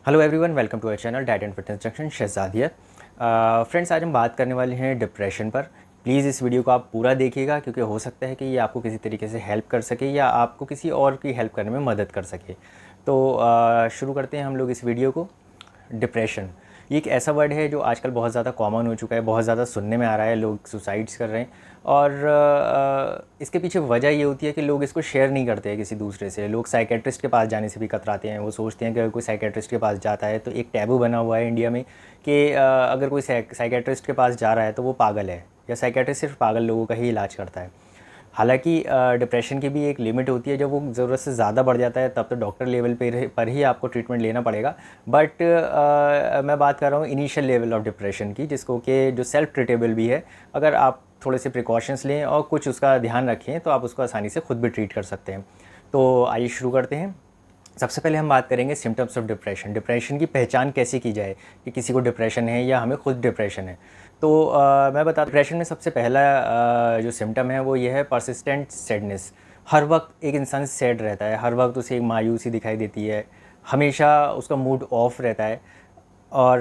Hello everyone, welcome to our channel diet and fitness junction Shahzad here. Friends, आज हम बात करने वाले हैं डिप्रेशन पर। प्लीज़ इस वीडियो को आप पूरा देखिएगा क्योंकि हो सकता है कि ये आपको किसी तरीके से हेल्प कर सके या आपको किसी और की हेल्प करने में मदद कर सके। तो शुरू करते हैं हम लोग इस वीडियो को। डिप्रेशन ये एक ऐसा वर्ड है जो आजकल बहुत ज़्यादा कॉमन हो चुका है, बहुत ज़्यादा सुनने में आ रहा है, लोग सुसाइड्स कर रहे हैं। और इसके पीछे वजह ये होती है कि लोग इसको शेयर नहीं करते हैं किसी दूसरे से। लोग साइकेट्रिस्ट के पास जाने से भी कतराते हैं। वो सोचते हैं कि अगर कोई साइकेट्रिस्ट के पास जाता है तो एक टैबू बना हुआ है इंडिया में कि अगर कोई साइकेट्रिस्ट के पास जा रहा है तो वो पागल है, या साइकेट्रिस्ट सिर्फ पागल लोगों का ही इलाज करता है। हालांकि डिप्रेशन की भी एक लिमिट होती है। जब वो ज़रूरत से ज़्यादा बढ़ जाता है तब तो डॉक्टर लेवल पर ही आपको ट्रीटमेंट लेना पड़ेगा। बट मैं बात कर रहा हूँ इनिशियल लेवल ऑफ डिप्रेशन की, जिसको कि जो सेल्फ ट्रीटेबल भी है। अगर आप थोड़े से प्रिकॉशंस लें और कुछ उसका ध्यान रखें तो आप उसको आसानी से खुद भी ट्रीट कर सकते हैं। तो आइए शुरू करते हैं। सबसे पहले हम बात करेंगे सिम्टम्स ऑफ डिप्रेशन। डिप्रेशन की पहचान कैसे की जाए कि किसी को डिप्रेशन है या हमें खुद डिप्रेशन है। तो मैं बता, डिप्रेशन में सबसे पहला जो सिम्टम है वो ये है परसिस्टेंट सैडनेस। हर वक्त एक इंसान सैड रहता है, हर वक्त उसे एक मायूसी दिखाई देती है, हमेशा उसका मूड ऑफ रहता है और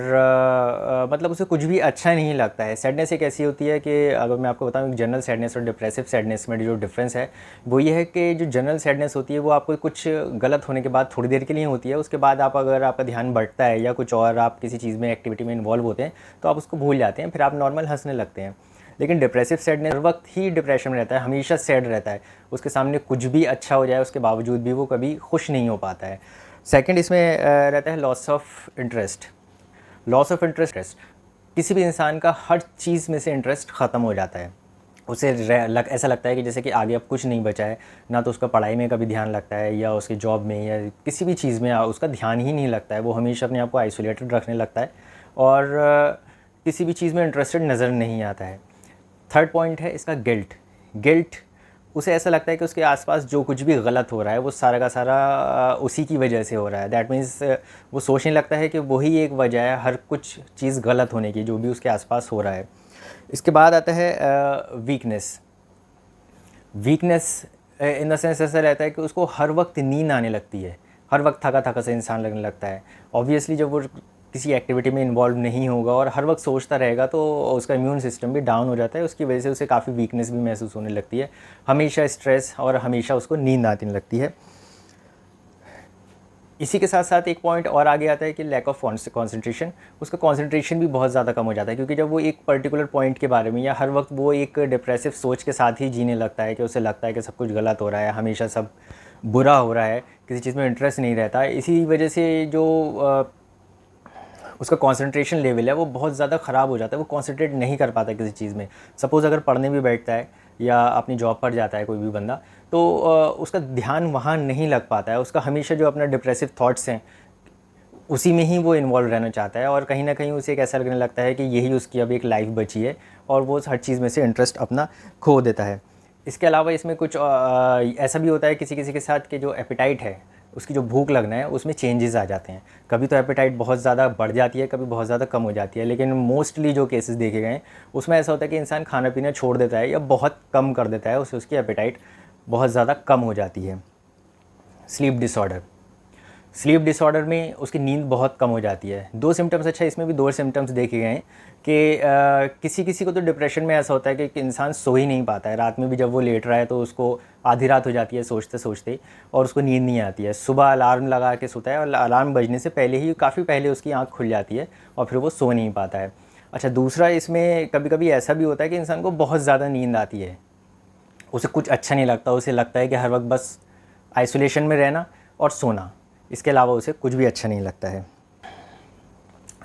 मतलब उसे कुछ भी अच्छा नहीं लगता है। सैडनेस एक ऐसी होती है कि अगर मैं आपको बताऊं, जनरल सैडनेस और डिप्रेसिव सैडनेस में जो डिफरेंस है वो ये है कि जो जनरल सैडनेस होती है वो आपको कुछ गलत होने के बाद थोड़ी देर के लिए होती है। उसके बाद अगर आपका ध्यान बढ़ता है या कुछ और आप किसी चीज़ में एक्टिविटी में इन्वॉल्व होते हैं तो आप उसको भूल जाते हैं, फिर आप नॉर्मल हंसने लगते हैं। लेकिन डिप्रेसिव सैडनेस हर वक्त ही डिप्रेशन में रहता है, हमेशा सैड रहता है। उसके सामने कुछ भी अच्छा हो जाए उसके बावजूद भी वो कभी खुश नहीं हो पाता है। सेकंड इसमें रहता है loss of interest. Loss of interest, किसी भी इंसान का हर चीज़ में से इंटरेस्ट ख़त्म हो जाता है। उसे ऐसा लगता है कि जैसे कि आगे अब कुछ नहीं बचा है। ना तो उसका पढ़ाई में कभी ध्यान लगता है या उसकी जॉब में या किसी भी चीज़ में उसका ध्यान ही नहीं लगता है। वो हमेशा अपने आप को आइसोलेटेड रखने लगता है और किसी भी चीज़ में इंटरेस्टेड नज़र नहीं आता है। थर्ड पॉइंट है इसका गिल्ट। गिल्ट, उसे ऐसा लगता है कि उसके आसपास जो कुछ भी गलत हो रहा है वो सारा का सारा उसी की वजह से हो रहा है। दैट मीन्स वो सोचने लगता है कि वही एक वजह है हर कुछ चीज़ गलत होने की, जो भी उसके आसपास हो रहा है। इसके बाद आता है weakness. Weakness in the sense ऐसा रहता है कि उसको हर वक्त नींद आने लगती है, हर वक्त थका थका से इंसान लगने लगता है। ऑब्वियसली जब वो किसी एक्टिविटी में इन्वॉल्व नहीं होगा और हर वक्त सोचता रहेगा तो उसका इम्यून सिस्टम भी डाउन हो जाता है। उसकी वजह से उसे काफ़ी वीकनेस भी महसूस होने लगती है, हमेशा स्ट्रेस और हमेशा उसको नींद आने लगती है। इसी के साथ साथ एक पॉइंट और आगे आता है कि लैक ऑफ कॉन्सेंट्रेशन। उसका कॉन्सेंट्रेशन भी बहुत ज़्यादा कम हो जाता है क्योंकि जब वो एक पर्टिकुलर पॉइंट के बारे में या हर वक्त वो एक डिप्रेसिव सोच के साथ ही जीने लगता है कि उसे लगता है कि सब कुछ गलत हो रहा है, हमेशा सब बुरा हो रहा है, किसी चीज़ में इंटरेस्ट नहीं रहता। इसी वजह से जो उसका कंसंट्रेशन लेवल है वो बहुत ज़्यादा ख़राब हो जाता है। वो कंसंट्रेट नहीं कर पाता किसी चीज़ में। सपोज़ अगर पढ़ने भी बैठता है या अपनी जॉब पर जाता है कोई भी बंदा, तो उसका ध्यान वहाँ नहीं लग पाता है। उसका हमेशा जो अपना डिप्रेसिव थॉट्स हैं उसी में ही वो इन्वॉल्व रहना चाहता है और कहीं ना कहीं उसे एक ऐसा लगने लगता है कि यही उसकी अब एक लाइफ बची है और वो हर चीज़ में से इंटरेस्ट अपना खो देता है। इसके अलावा इसमें कुछ ऐसा भी होता है किसी किसी के साथ कि जो एपिटाइट है, उसकी जो भूख लगना है उसमें चेंजेस आ जाते हैं। कभी तो एपिटाइट बहुत ज़्यादा बढ़ जाती है, कभी बहुत ज़्यादा कम हो जाती है। लेकिन मोस्टली जो केसेस देखे गए हैं उसमें ऐसा होता है कि इंसान खाना पीना छोड़ देता है या बहुत कम कर देता है, उससे उसकी एपिटाइट बहुत ज़्यादा कम हो जाती है। स्लीप डिसऑर्डर, स्लीप डिसऑर्डर में उसकी नींद बहुत कम हो जाती है। दो सिम्टम्स, अच्छा इसमें भी दो सिम्टम्स देखे गए हैं कि किसी किसी को तो डिप्रेशन में ऐसा होता है कि इंसान सो ही नहीं पाता है। रात में भी जब वो लेट रहा है तो उसको आधी रात हो जाती है सोचते सोचते और उसको नींद नहीं आती है। सुबह अलार्म लगा के सोता है और अलार्म बजने से पहले ही, काफ़ी पहले उसकी आँख खुल जाती है और फिर वो सो नहीं पाता है। अच्छा, दूसरा इसमें कभी कभी ऐसा भी होता है कि इंसान को बहुत ज़्यादा नींद आती है, उसे कुछ अच्छा नहीं लगता, उसे लगता है कि हर वक्त बस आइसोलेशन में रहना और सोना, इसके अलावा उसे कुछ भी अच्छा नहीं लगता है।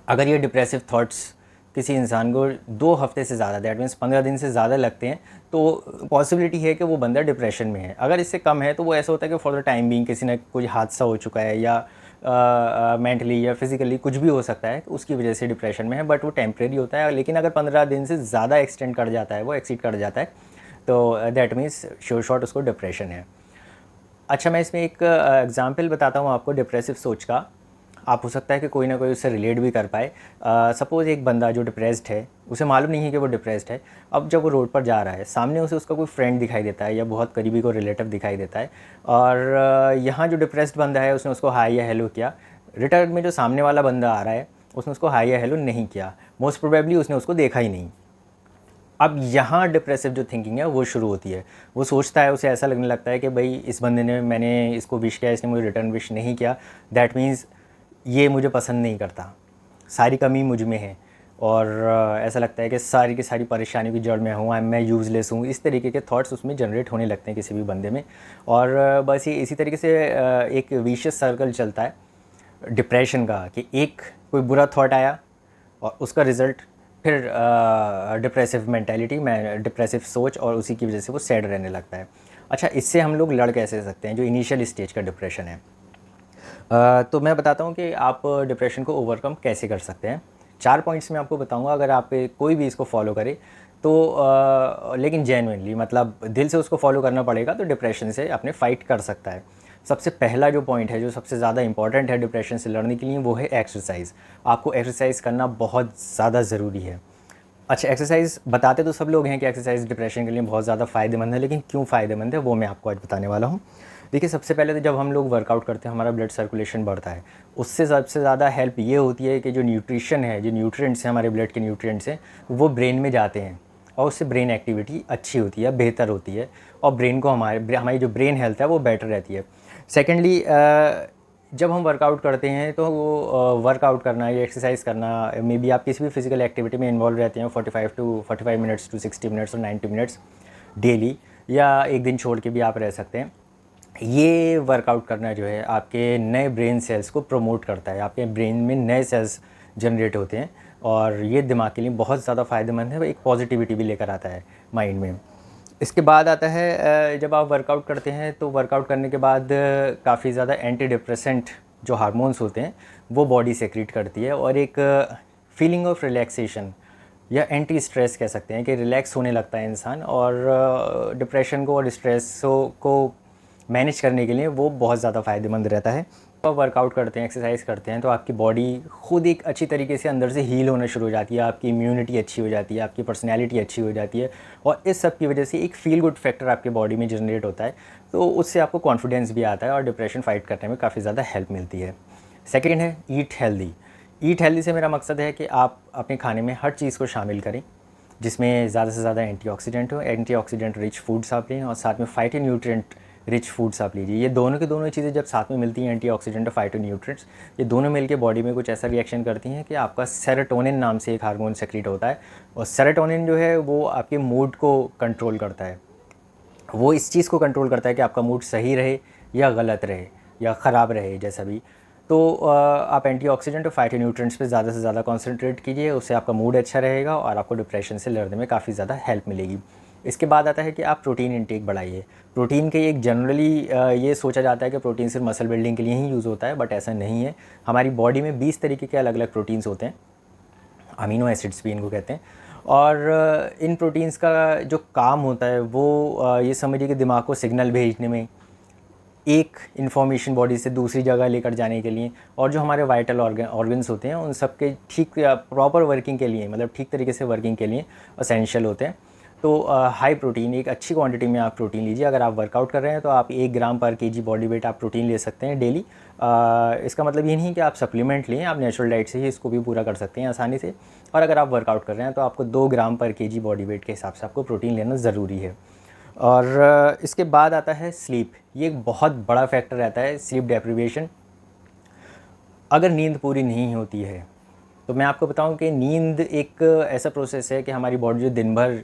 अगर ये डिप्रेसिव थॉट्स किसी इंसान को 2 हफ्ते से ज़्यादा, दैट मीन्स 15 दिन से ज़्यादा लगते हैं तो पॉसिबिलिटी है कि वो बंदा डिप्रेशन में है। अगर इससे कम है तो वो ऐसा होता है कि फॉर द टाइम बीइंग किसी ने कुछ हादसा हो चुका है या मेंटली या फिज़िकली कुछ भी हो सकता है, उसकी वजह से डिप्रेशन में है, बट वो टेम्प्रेरी होता है। लेकिन अगर 15 दिन से ज़्यादा एक्सटेंड कर जाता है, वो एक्सीड कर जाता है, तो दैट मीन्स श्योर शॉट उसको डिप्रेशन है। अच्छा, मैं इसमें एक एग्ज़ाम्पल बताता हूँ आपको डिप्रेसिव सोच का। आप हो सकता है कि कोई ना कोई उससे रिलेट भी कर पाए। सपोज़ एक बंदा जो डिप्रेस्ड है, उसे मालूम नहीं है कि वो डिप्रेस्ड है। अब जब वो रोड पर जा रहा है, सामने उसे उसका कोई फ्रेंड दिखाई देता है या बहुत करीबी को रिलेटिव दिखाई देता है और यहाँ जो डिप्रेस्ड बंदा है उसने उसको हाय या हेलो किया। रिटर्न में जो सामने वाला बंदा आ रहा है उसने उसको हाई या हेलो नहीं किया, मोस्ट प्रोबेबली उसने उसको देखा ही नहीं। अब यहाँ डिप्रेसिव जो थिंकिंग है वो शुरू होती है। वो सोचता है, उसे ऐसा लगने लगता है कि भाई इस बंदे ने, मैंने इसको विश किया, इसने मुझे रिटर्न विश नहीं किया, दैट मीन्स ये मुझे पसंद नहीं करता, सारी कमी मुझ में है। और ऐसा लगता है कि सारी की सारी परेशानियों की जड़ में हूँ, मैं यूज़लेस हूँ, इस तरीके के थॉट्स उसमें जनरेट होने लगते हैं किसी भी बंदे में। और बस ये इसी तरीके से एक विशियस सर्कल चलता है डिप्रेशन का, कि एक कोई बुरा थॉट आया और उसका रिज़ल्ट फिर डिप्रेसिव मेंटालिटी में डिप्रेसिव सोच, और उसी की वजह से वो सैड रहने लगता है। अच्छा, इससे हम लोग लड़ कैसे सकते हैं, जो इनिशियल स्टेज का डिप्रेशन है। तो मैं बताता हूँ कि आप डिप्रेशन को ओवरकम कैसे कर सकते हैं। 4 पॉइंट्स मैं आपको बताऊँगा, अगर आप कोई भी इसको फॉलो करे तो लेकिन जेन्युइनली, मतलब दिल से उसको फॉलो करना पड़ेगा, तो डिप्रेशन से अपने फ़ाइट कर सकता है। सबसे पहला जो पॉइंट है, जो सबसे ज़्यादा इंपॉर्टेंट है डिप्रेशन से लड़ने के लिए, वो है एक्सरसाइज। आपको एक्सरसाइज करना बहुत ज़्यादा ज़रूरी है। अच्छा, एक्सरसाइज बताते तो सब लोग हैं कि एक्सरसाइज डिप्रेशन के लिए बहुत ज़्यादा फ़ायदेमंद है, लेकिन क्यों फ़ायदेमंद है वो मैं आपको आज बताने वाला हूँ। देखिए, सबसे पहले तो जब हम लोग वर्कआउट करते हैं हमारा ब्लड सर्कुलेशन बढ़ता है। उससे सबसे ज़्यादा हेल्प ये होती है कि जो न्यूट्रिशन है, जो न्यूट्रिएंट्स हैं, हमारे ब्लड के न्यूट्रिएंट्स हैं, वो ब्रेन में जाते हैं और उससे ब्रेन एक्टिविटी अच्छी होती है, बेहतर होती है, और ब्रेन को हमारी जो ब्रेन हेल्थ है वो बेटर रहती है। सेकेंडली, जब हम वर्कआउट करते हैं तो वो वर्कआउट करना या एक्सरसाइज करना, मे बी आप किसी भी फिजिकल एक्टिविटी में इन्वॉल्व रहते हैं 45 मिनट्स टू 60 मिनट्स और 90 मिनट्स डेली, या एक दिन छोड़ के भी आप रह सकते हैं। ये वर्कआउट करना जो है आपके नए ब्रेन सेल्स को प्रमोट करता है, आपके ब्रेन में नए सेल्स जनरेट होते हैं, और ये दिमाग के लिए बहुत ज़्यादा फ़ायदेमंद है, एक पॉजिटिविटी भी लेकर आता है माइंड में। इसके बाद आता है, जब आप वर्कआउट करते हैं तो वर्कआउट करने के बाद काफ़ी ज़्यादा एंटी डिप्रेसेंट जो हार्मोन्स होते हैं वो बॉडी सेक्रेट करती है, और एक फीलिंग ऑफ रिलैक्सेशन या एंटी स्ट्रेस कह सकते हैं कि रिलैक्स होने लगता है इंसान, और डिप्रेशन को और स्ट्रेस को मैनेज करने के लिए वो बहुत ज़्यादा फ़ायदेमंद रहता है। आप वर्कआउट करते हैं, एक्सरसाइज करते हैं, तो आपकी बॉडी खुद एक अच्छी तरीके से अंदर से हील होना शुरू हो जाती है, आपकी इम्यूनिटी अच्छी हो जाती है, आपकी पर्सनैलिटी अच्छी हो जाती है, और इस सब की वजह से एक फील गुड फैक्टर आपकी बॉडी में जनरेट होता है, तो उससे आपको कॉन्फिडेंस भी आता है और डिप्रेशन फाइट करने में काफ़ी ज़्यादा हेल्प मिलती है। सेकेंड है ईट हेल्दी। ईट हेल्दी से मेरा मकसद है कि आप अपने खाने में हर चीज़ को शामिल करें जिसमें ज़्यादा से ज़्यादा एंटीऑक्सीडेंट हो, एंटीऑक्सीडेंट रिच फूड्स आप लें, और साथ में फाइटोन्यूट्रिएंट रिच फूड्स आप लीजिए। ये दोनों की दोनों चीज़ें जब साथ में मिलती हैं, एंटीऑक्सीडेंट और फाइटोन्यूट्रिएंट्स, ये दोनों मिलकर बॉडी में कुछ ऐसा रिएक्शन करती हैं कि आपका सेरोटोनिन नाम से एक हार्मोन सेक्रेट होता है, और सेरोटोनिन जो है वो आपके मूड को कंट्रोल करता है। वो इस चीज़ को कंट्रोल करता है कि आपका मूड सही रहे या गलत रहे या ख़राब रहे, जैसा भी। तो आप एंटीऑक्सीडेंट और फाइटोन्यूट्रिएंट्स पे ज़्यादा से ज़्यादा कॉन्सेंट्रेट कीजिए, उससे आपका मूड अच्छा रहेगा और आपको डिप्रेशन से लड़ने में काफ़ी ज़्यादा हेल्प मिलेगी। इसके बाद आता है कि आप प्रोटीन इंटेक बढ़ाइए। प्रोटीन के एक जनरली ये सोचा जाता है कि प्रोटीन सिर्फ मसल बिल्डिंग के लिए ही यूज़ होता है, बट ऐसा नहीं है। हमारी बॉडी में 20 तरीके के अलग अलग प्रोटीन्स होते हैं, अमीनो एसिड्स भी इनको कहते हैं, और इन प्रोटीन्स का जो काम होता है वो ये समझिए कि दिमाग को सिग्नल भेजने में, एक इन्फॉर्मेशन बॉडी से दूसरी जगह लेकर जाने के लिए, और जो हमारे वाइटल ऑर्गन्स होते हैं उन सब के ठीक प्रॉपर वर्किंग के लिए, मतलब ठीक तरीके से वर्किंग के लिए असेंशियल होते हैं। तो हाई प्रोटीन, एक अच्छी क्वांटिटी में आप प्रोटीन लीजिए। अगर आप वर्कआउट कर रहे हैं तो आप 1 ग्राम पर केजी बॉडी वेट आप प्रोटीन ले सकते हैं डेली। इसका मतलब ये नहीं कि आप सप्लीमेंट लें, आप नेचुरल डाइट से ही इसको भी पूरा कर सकते हैं आसानी से। और अगर आप वर्कआउट कर रहे हैं तो आपको 2 ग्राम पर केजी बॉडी वेट के हिसाब से आपको प्रोटीन लेना ज़रूरी है। और इसके बाद आता है स्लीप। ये एक बहुत बड़ा फैक्टर रहता है, स्लीप डेप्रिवेशन। अगर नींद पूरी नहीं होती है तो मैं आपको बताऊं कि नींद एक ऐसा प्रोसेस है कि हमारी बॉडी जो दिन भर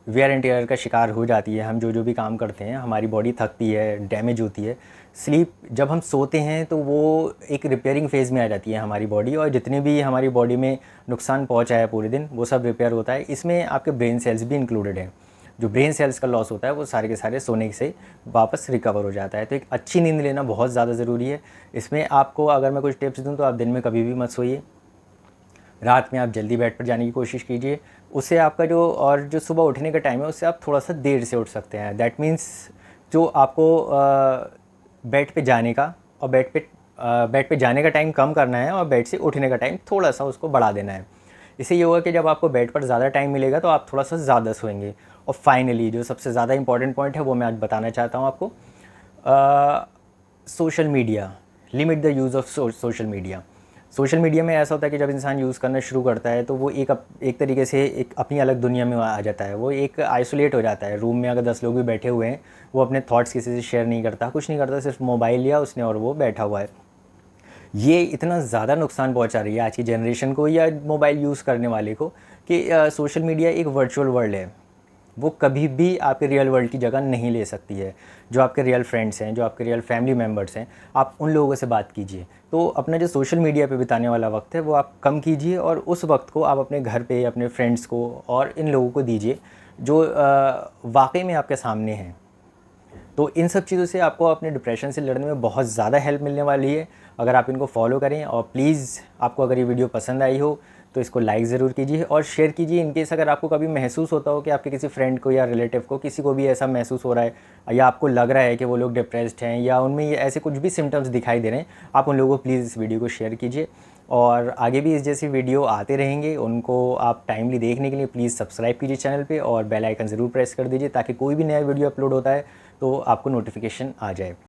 वेयर एंड टेयर का शिकार हो जाती है, हम जो भी काम करते हैं हमारी बॉडी थकती है, डैमेज होती है। स्लीप, जब हम सोते हैं तो वो एक रिपेयरिंग फेज़ में आ जाती है हमारी बॉडी, और जितने भी हमारी बॉडी में नुकसान पहुंचा है पूरे दिन वो सब रिपेयर होता है। इसमें आपके ब्रेन सेल्स भी इंक्लूडेड हैं। जो ब्रेन सेल्स का लॉस होता है वो सारे के सारे सोने से वापस रिकवर हो जाता है। तो एक अच्छी नींद लेना बहुत ज़्यादा ज़रूरी है। इसमें आपको अगर मैं कुछ टिप्स दूँ तो आप दिन में कभी भी मत सोइए, रात में आप जल्दी बेड पर जाने की कोशिश कीजिए। उससे आपका जो सुबह उठने का टाइम है उससे आप थोड़ा सा देर से उठ सकते हैं। दैट मीन्स जो आपको बेड पे जाने का और बेड पे जाने का टाइम कम करना है, और बेड से उठने का टाइम थोड़ा सा उसको बढ़ा देना है। इससे ये होगा कि जब आपको बेड पर ज़्यादा टाइम मिलेगा तो आप थोड़ा सा ज़्यादा सोएंगे। और फाइनली जो सबसे ज़्यादा इंपॉर्टेंट पॉइंट है वो मैं आज बताना चाहता हूँ आपको। Social media, limit the use of social media. Social media में ऐसा होता है कि जब इंसान यूज़ करना शुरू करता है तो वो एक तरीके से एक अपनी अलग दुनिया में आ जाता है, वो एक आइसोलेट हो जाता है। रूम में अगर 10 लोग भी बैठे हुए हैं, वो अपने थॉट्स किसी से शेयर नहीं करता, कुछ नहीं करता, सिर्फ मोबाइल लिया उसने और वो बैठा हुआ है। ये इतना ज़्यादा नुकसान पहुंचा रही है आज की जनरेशन को या मोबाइल यूज़ करने वाले को कि सोशल मीडिया एक वर्चुअल वर्ल्ड है, वो कभी भी आपके रियल वर्ल्ड की जगह नहीं ले सकती है। जो आपके रियल फ्रेंड्स हैं, जो आपके रियल फैमिली मेम्बर्स हैं, आप उन लोगों से बात कीजिए। तो अपना जो सोशल मीडिया पे बिताने वाला वक्त है वो आप कम कीजिए और उस वक्त को आप अपने घर पे, अपने फ्रेंड्स को और इन लोगों को दीजिए जो वाकई में आपके सामने हैं। तो इन सब चीज़ों से आपको अपने डिप्रेशन से लड़ने में बहुत ज़्यादा हेल्प मिलने वाली है अगर आप इनको फॉलो करें। और प्लीज़ आपको अगर ये वीडियो पसंद आई हो तो इसको लाइक ज़रूर कीजिए और शेयर कीजिए। इन केस अगर आपको कभी महसूस होता हो कि आपके किसी फ्रेंड को या रिलेटिव को, किसी को भी ऐसा महसूस हो रहा है या आपको लग रहा है कि वो लोग डिप्रेस्ड हैं या उनमें ये ऐसे कुछ भी सिम्टम्स दिखाई दे रहे हैं, आप उन लोगों को प्लीज़ इस वीडियो को शेयर कीजिए। और आगे भी इस जैसी वीडियो आते रहेंगे, उनको आप टाइमली देखने के लिए प्लीज़ सब्सक्राइब कीजिए चैनल पे और बेल आइकन ज़रूर प्रेस कर दीजिए ताकि कोई भी नया वीडियो अपलोड होता है तो आपको नोटिफिकेशन आ जाए।